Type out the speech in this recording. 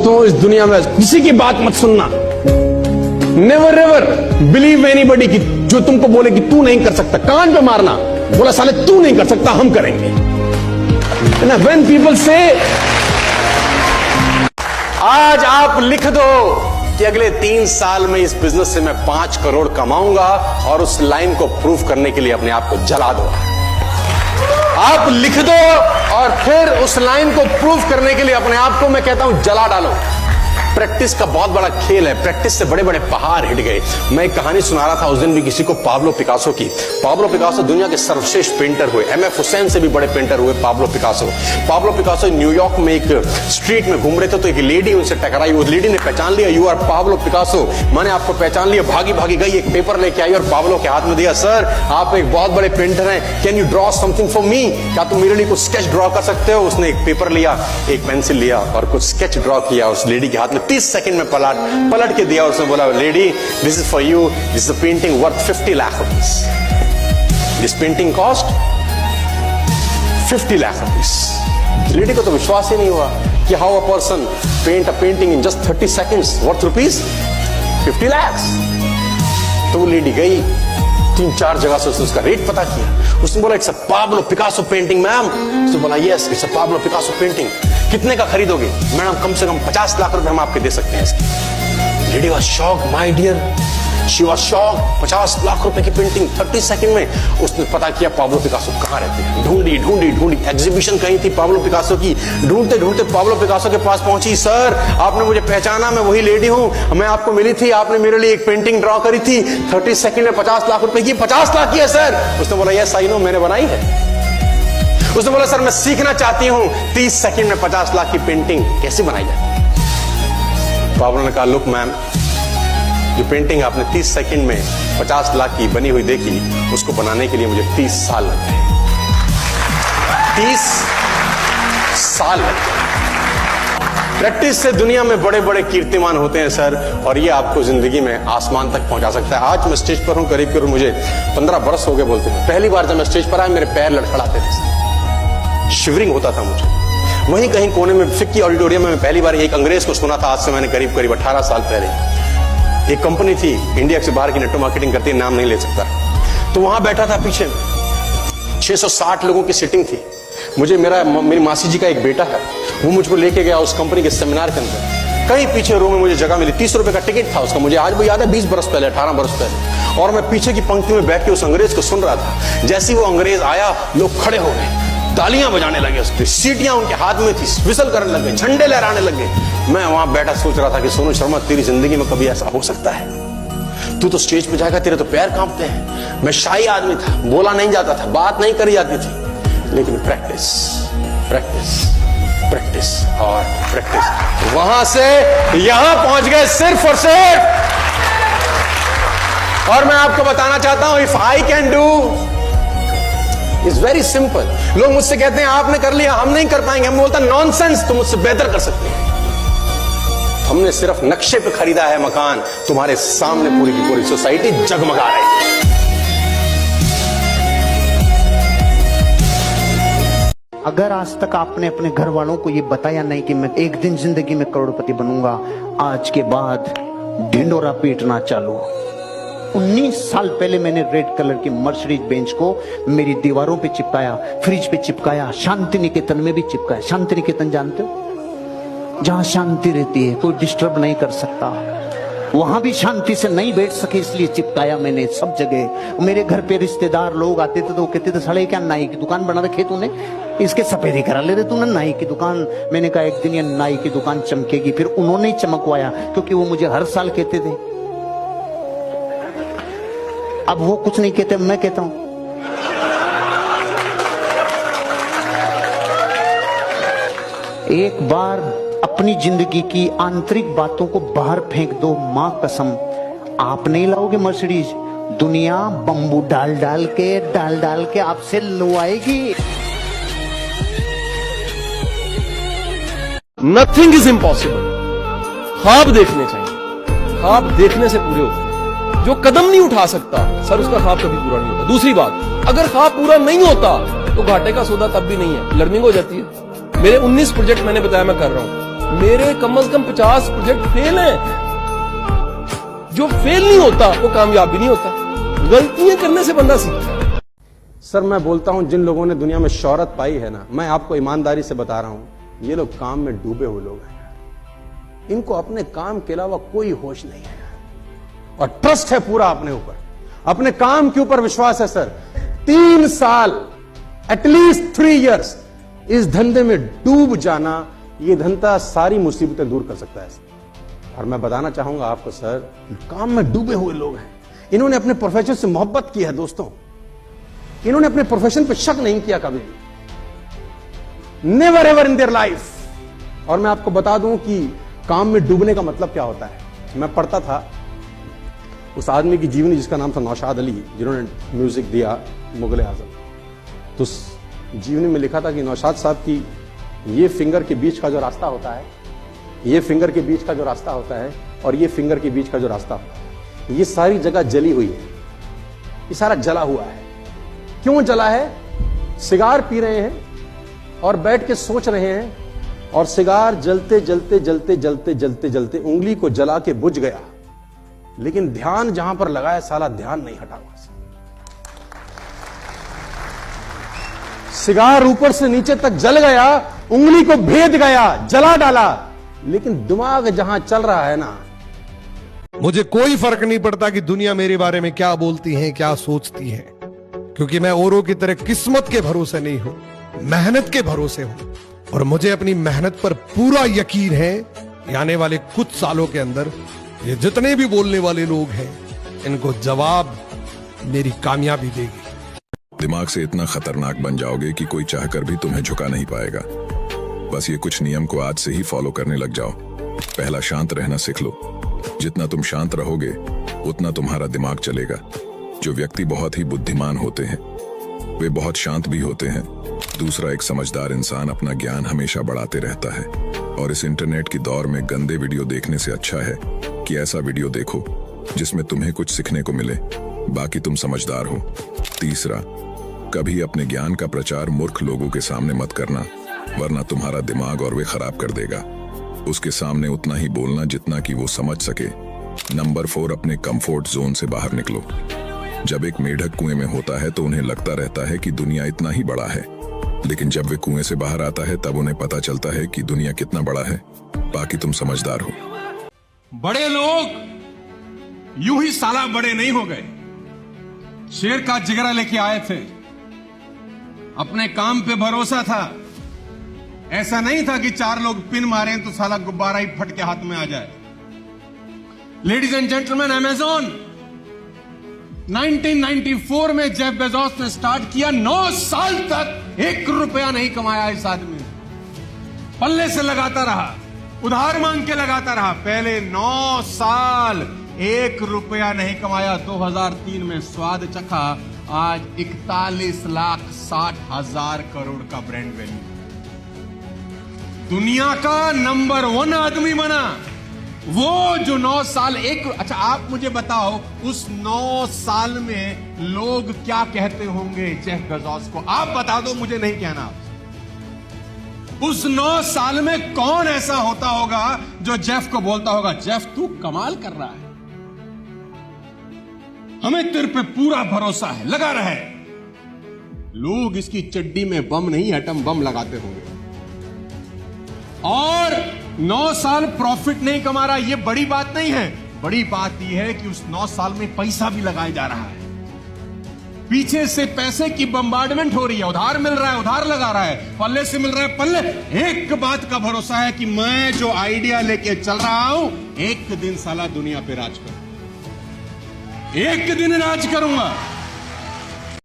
दोस्तों, इस दुनिया में किसी की बात मत सुनना। नेवर एवर बिलीव एनीबॉडी की जो तुमको बोले कि तू नहीं कर सकता। कान पे मारना, बोला साले तू नहीं कर सकता, हम करेंगे ना। व्हेन पीपल से आज आप लिख दो कि अगले 3 साल में इस बिजनेस से मैं 5 करोड़ कमाऊंगा, और उस लाइन को प्रूव करने के लिए अपने आप को जला दो। आप लिख दो और फिर उस लाइन को प्रूव करने के लिए अपने आप को मैं कहता हूं जला डालो। प्रैक्टिस का बहुत बड़ा खेल है। प्रैक्टिस से बड़े बड़े पहाड़ हिट गए। मैं एक कहानी सुना रहा था उस दिन भी किसी को, पाब्लो पिकासो की। पाब्लो पिकासो दुनिया के सर्वश्रेष्ठ पेंटर हुए। एमएफ हुसैन से भी बड़े पेंटर हुए Pablo Picasso. Pablo Picasso New York में एक स्ट्रीट में घूम रहे थे तो एक लेडी उनसे टकराई। उस लेडी ने पहचान लिया, यू आर पाब्लो पिकासो, मैंने आपको पहचान लिया। भागी भागी गई, एक पेपर लेके आई और पाब्लो के हाथ में दिया। सर, आप एक बहुत बड़े पेंटर हैं, can you draw something for me? क्या तुम मेरे लिए कुछ स्केच ड्रॉ कर सकते हो? उसने एक पेपर लिया, एक पेंसिल लिया और कुछ स्केच ड्रॉ किया उस लेडी के हाथ में। 30 सेकंड में पलट के दिया। उसने बोला, lady this is for you, this is a painting worth 50 lakh rupees. This painting cost 50 lakh rupees. Lady को तो विश्वास ही नहीं हुआ कि how a person paint a painting in just 30 seconds worth rupees 50 lakh. तो वो लेडी गई, 3-4 जगह से उसने उसका रेट पता किया। उसने बोला, it's a Pablo Picasso painting ma'am. उसने बोला, yes it's a Pablo Picasso painting. कितने का खरीदोगे? मैडम कम से कम 50 लाख रुपए हम आपके दे सकते हैं इसकी। Lady was shock, my dear, she was shock. 50 lakh रुपए की पेंटिंग 30 सेकंड में। उसने पता किया पाब्लो पिकासो कहां रहते हैं। ढूंढी एग्जीबिशन कहीं थी पाब्लो पिकासो की। ढूंढते ढूंढते पाब्लो पिकासो के पास पहुंची। सर, आपने मुझे पहचाना, मैं वही लेडी हूं, मैं आपको मिली थी, आपने मेरे लिए एक पेंटिंग ड्रॉ करी थी 30 सेकंड में 50 लाख रुपए की। 50 लाख की है सर? उसने बोला, यस आई नो, मैंने बनाई है। उसने बोला, सर मैं सीखना चाहती हूं 30 सेकंड में 50 लाख की पेंटिंग कैसे बनाई जाए। पाब्लो ने कहा, लुक मैम, जो पेंटिंग आपने 30 सेकंड में 50 लाख की बनी हुई देखी, उसको बनाने के लिए मुझे 30 साल लग गए। 30 साल लग गए। प्रैक्टिस से दुनिया में बड़े बड़े कीर्तिमान होते हैं सर, और ये आपको जिंदगी में आसमान तक पहुंचा सकता है। आज मैं स्टेज पर हूं, करीब मुझे 15 बरस हो गए बोलते हैं। पहली बार जब मैं स्टेज पर आया, मेरे पैर लड़खड़ाते थे, शिवरिंग होता था मुझे। वहीं कहीं कोने में फिक्की ऑडिटोरियम में मैं पहली बार एक अंग्रेज को सुना था। आज से मैंने करीब 18 साल पहले। एक कंपनी थी इंडिया से बाहर की, नेटवर्क मार्केटिंग करती है, नाम नहीं ले सकता। तो वहां बैठा था पीछे, 660 लोगों की सीटिंग थी। मुझे मेरी मासी जी का एक बेटा है, वो मुझको लेके गया उस कंपनी के सेमिनार के अंदर। कहीं पीछे रो में मुझे जगह मिली। 30 रुपए का टिकट था उसका, मुझे आज भी याद है, 20 बरस पहले, 18 बरस पहले। और मैं पीछे की पंक्ति में बैठ के उस अंग्रेज को सुन रहा था। जैसे ही वो अंग्रेज आया, लोग खड़े हो गए, तालियां बजाने लगे, उसकी सीटियां उनके हाथ में थी, विसल करने लगे, झंडे लहराने लगे। मैं वहां बैठा सोच रहा था कि सोनू शर्मा, तेरी जिंदगी में कभी ऐसा हो सकता है? तू तो स्टेज पे जाएगा, तेरे तो पैर कांपते हैं। मैं शाही आदमी था, बोला नहीं जाता था, बात नहीं करी जाती थी, लेकिन प्रैक्टिस प्रैक्टिस प्रैक्टिस और प्रैक्टिस, वहां से यहां पहुंच गए सिर्फ और सिर्फ। और मैं आपको बताना चाहता हूं, if I can do, it's very simple. लोग मुझसे कहते हैं आपने कर लिया, हम नहीं कर पाएंगे। हम बोलता नॉनसेंस, तुम मुझसे बेहतर कर सकते हैं। हमने सिर्फ नक्शे पे खरीदा है मकान, तुम्हारे सामने पूरी की पूरी सोसाइटी जगमगा रही है। अगर आज तक आपने अपने घर वालों को ये बताया नहीं कि मैं एक दिन जिंदगी में करोड़पति बनूंगा, आज के बाद ढिंडोरा पीटना चालू। 19 साल पहले मैंने रेड कलर की मर्सिडीज बेंच को मेरी दीवारों पे चिपकाया, फ्रिज पे चिपकाया, शांति निकेतन में भी चिपकाया। शांति निकेतन जानते हो? जहां शांति रहती है, कोई डिस्टर्ब नहीं कर सकता, वहां भी शांति से नहीं बैठ सके, इसलिए चिपकाया मैंने सब जगह। मेरे घर पे रिश्तेदार लोग आते थे तो वो कहते थे, साले क्या नाई की दुकान बना रखी तूने, इसके सफेदी करा ले रहे तूने नाई की दुकान। मैंने कहा एक दिन ये नाई की दुकान चमकेगी। फिर उन्होंने ही चमकवाया, क्योंकि वो मुझे हर साल कहते थे। अब वो कुछ नहीं कहते, मैं कहता हूं। एक बार अपनी जिंदगी की आंतरिक बातों को बाहर फेंक दो, मां कसम, आप नहीं लाओगे मर्सिडीज, दुनिया बम्बू डाल डाल के आपसे लुआएगी। Nothing is impossible. ख्वाब देखने चाहिए, ख्वाब देखने से पूरे होते हैं। जो कदम नहीं उठा सकता सर, उसका ख्वाब कभी पूरा नहीं होता। दूसरी बात, अगर ख्वाब पूरा नहीं होता तो घाटे का सौदा तब भी नहीं है, लर्निंग हो जाती है। मेरे 19 प्रोजेक्ट मैंने बताया मैं कर रहा हूं। मेरे कम से कम 50 प्रोजेक्ट फेल हैं। जो फेल नहीं होता वो कामयाब भी नहीं होता। गलतियां करने से बंदा सीखता है। सर मैं बोलता हूं जिन लोगों ने दुनिया में शोहरत पाई है ना, मैं आपको ईमानदारी से बता रहा हूं, ये लोग काम में डूबे हुए लोग हैं। इनको अपने काम के अलावा कोई होश नहीं है और ट्रस्ट है पूरा अपने ऊपर, अपने काम के ऊपर विश्वास है। सर 3 साल एटलीस्ट 3 इयर्स इस धंधे में डूब जाना, ये धंधा सारी मुसीबतें दूर कर सकता है। और मैं बताना चाहूंगा आपको सर, काम में डूबे हुए लोग हैं। इन्होंने अपने प्रोफेशन से मोहब्बत की है दोस्तों, इन्होंने अपने प्रोफेशन पे शक नहीं किया कभी भी, never ever in their life. और मैं आपको बता दूं कि काम में डूबने का मतलब क्या होता है। मैं पढ़ता था उस आदमी की जीवनी जिसका नाम था नौशाद अली, जिन्होंने म्यूजिक दिया मुगल आजम। तो उस जीवनी में लिखा था कि नौशाद साहब की ये फिंगर के बीच का जो रास्ता होता है, ये फिंगर के बीच का जो रास्ता होता है और ये फिंगर के बीच का जो रास्ता होता है, ये सारी जगह जली हुई है, ये सारा जला हुआ है। क्यों जला है? सिगार पी रहे हैं और बैठ के सोच रहे हैं, और सिगार जलते जलते जलते जलते जलते जलते उंगली को जला के बुझ गया, लेकिन ध्यान जहां पर लगाया साला ध्यान नहीं हटा वहां से। सिगार ऊपर से नीचे तक जल गया, उंगली को भेद गया, जला डाला, लेकिन दिमाग जहां चल रहा है ना। मुझे कोई फर्क नहीं पड़ता कि दुनिया मेरे बारे में क्या बोलती है, क्या सोचती है, क्योंकि मैं औरों की तरह किस्मत के भरोसे नहीं हूं, मेहनत के भरोसे हूं। और मुझे अपनी मेहनत पर पूरा यकीन है कि आने वाले कुछ सालों के अंदर ये जितने भी बोलने वाले लोग हैं, इनको जवाब मेरी कामयाबी देगी। दिमाग से इतना खतरनाक बन जाओगे कि कोई चाहकर भी तुम्हें झुका नहीं पाएगा। बस ये कुछ नियम को आज से ही फॉलो करने लग जाओ। पहला, शांत रहना सीख लो। जितना तुम शांत रहोगे उतना तुम्हारा दिमाग चलेगा। जो व्यक्ति बहुत ही बुद्धिमान होते हैं वे बहुत शांत भी होते हैं। दूसरा, एक समझदार इंसान अपना ज्ञान हमेशा बढ़ाते रहता है, और इस इंटरनेट की दौर में गंदे वीडियो देखने से अच्छा है कि ऐसा वीडियो देखो जिसमें तुम्हें कुछ सीखने को मिले, बाकी तुम समझदार हो। तीसरा, कभी अपने ज्ञान का प्रचार मूर्ख लोगों के सामने मत करना, वरना तुम्हारा दिमाग और वे खराब कर देगा। उसके सामने उतना ही बोलना जितना कि वो समझ सके। नंबर 4, अपने कंफर्ट जोन से बाहर निकलो। जब एक मेढक कुएं में होता है तो उन्हें लगता रहता है कि दुनिया इतना ही बड़ा है, लेकिन जब वे कुएं से बाहर आता है तब उन्हें पता चलता है कि दुनिया कितना बड़ा है। बाकी तुम समझदार हो। बड़े लोग यूं ही साला बड़े नहीं हो गए, शेर का जिगरा लेके आए थे, अपने काम पे भरोसा था। ऐसा नहीं था कि 4 लोग पिन मारे तो साला गुब्बारा ही फट के हाथ में आ जाए। लेडीज एंड जेंटलमैन, अमेज़न 1994 में जेफ बेजोस ने स्टार्ट किया। 9 साल तक 1 रुपया नहीं कमाया इस आदमी ने। पल्ले से लगाता रहा, उधार मांग के लगाता रहा। पहले 9 साल 1 रुपया नहीं कमाया। 2003 में स्वाद चखा। आज 41,60,000 करोड़ का ब्रांड वैल्यू, दुनिया का नंबर 1 आदमी बना। वो जो 9 साल अच्छा आप मुझे बताओ, उस 9 साल में लोग क्या कहते होंगे जेफ बेजोस को? आप बता दो, मुझे नहीं कहना। उस 9 साल में कौन ऐसा होता होगा जो जेफ को बोलता होगा, जेफ तू कमाल कर रहा है, हमें तेरे पे पूरा भरोसा है, लगा रहे। लोग इसकी चड्डी में बम नहीं, एटम बम लगाते होंगे। और 9 साल प्रॉफिट नहीं कमा रहा, यह बड़ी बात नहीं है। बड़ी बात यह है कि उस 9 साल में पैसा भी लगाया जा रहा है। पीछे से पैसे की बम्बार्डमेंट हो रही है, उधार मिल रहा है, उधार लगा रहा है, पल्ले से मिल रहा है, पल्ले। एक बात का भरोसा है कि मैं जो आइडिया लेके चल रहा हूं, एक दिन साला दुनिया पे राज करूंगा, एक दिन राज करूंगा।